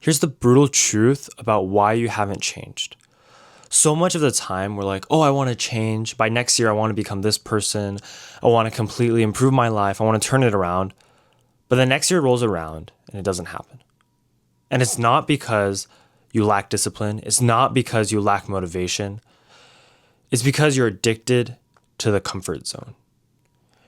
Here's the brutal truth about why you haven't changed. So much of the time, we're like, oh, I want to change. By next year, I want to become this person. I want to completely improve my life. I want to turn it around. But the next year rolls around and it doesn't happen. And it's not because you lack discipline. It's not because you lack motivation. It's because you're addicted to the comfort zone.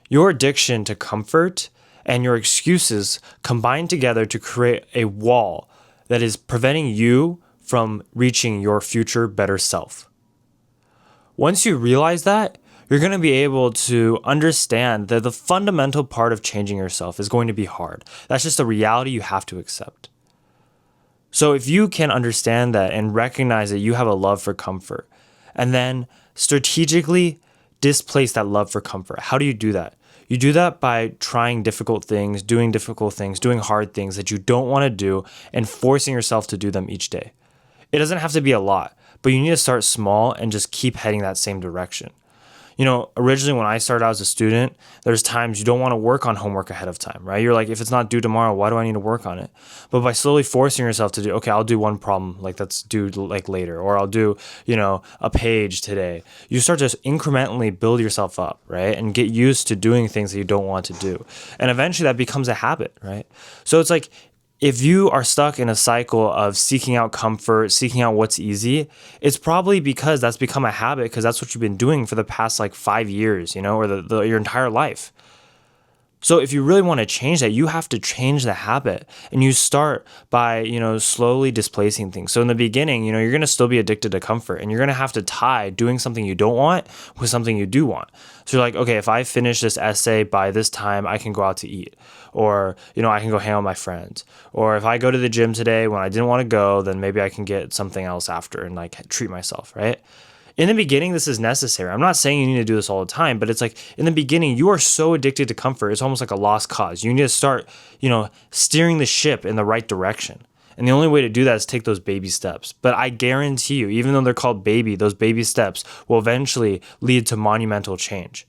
Your addiction to comfort and your excuses combine together to create a wall that is preventing you from reaching your future better self. Once you realize that, you're going to be able to understand that the fundamental part of changing yourself is going to be hard. That's just a reality you have to accept. So if you can understand that and recognize that you have a love for comfort, and then strategically displace that love for comfort, how do you do that? You do that by trying difficult things, doing hard things that you don't want to do, and forcing yourself to do them each day. It doesn't have to be a lot, but you need to start small and just keep heading that same direction. Originally when I started out as a student, there's times you don't want to work on homework ahead of time, right? You're like, if it's not due tomorrow, why do I need to work on it? But by slowly forcing yourself to do, okay, I'll do one problem, like that's due like later, or I'll do, a page today. You start to incrementally build yourself up, right? And get used to doing things that you don't want to do. And eventually that becomes a habit, right? So it's like, if you are stuck in a cycle of seeking out comfort, seeking out what's easy, it's probably because that's become a habit because that's what you've been doing for the past 5 years, or your entire life. So if you really want to change that, you have to change the habit, and you start by, slowly displacing things. So in the beginning, you're going to still be addicted to comfort, and you're going to have to tie doing something you don't want with something you do want. So you're like, okay, if I finish this essay by this time, I can go out to eat, or, I can go hang out with my friends. Or if I go to the gym today when I didn't want to go, then maybe I can get something else after and treat myself, right? In the beginning, this is necessary. I'm not saying you need to do this all the time, but it's like in the beginning, you are so addicted to comfort. It's almost like a lost cause. You need to start, steering the ship in the right direction. And the only way to do that is take those baby steps. But I guarantee you, even though they're called baby, those baby steps will eventually lead to monumental change.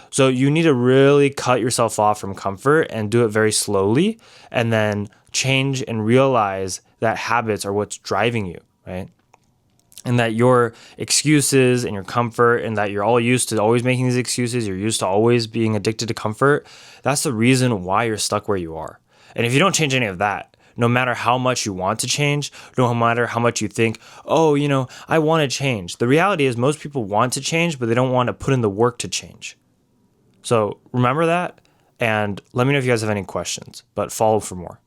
So you need to really cut yourself off from comfort and do it very slowly, and then change and realize that habits are what's driving you, right? And that your excuses and your comfort, and that you're all used to always making these excuses, you're used to always being addicted to comfort, that's the reason why you're stuck where you are. And if you don't change any of that, no matter how much you want to change, no matter how much you think, oh, I want to change. The reality is most people want to change, but they don't want to put in the work to change. So remember that, and let me know if you guys have any questions, but follow for more.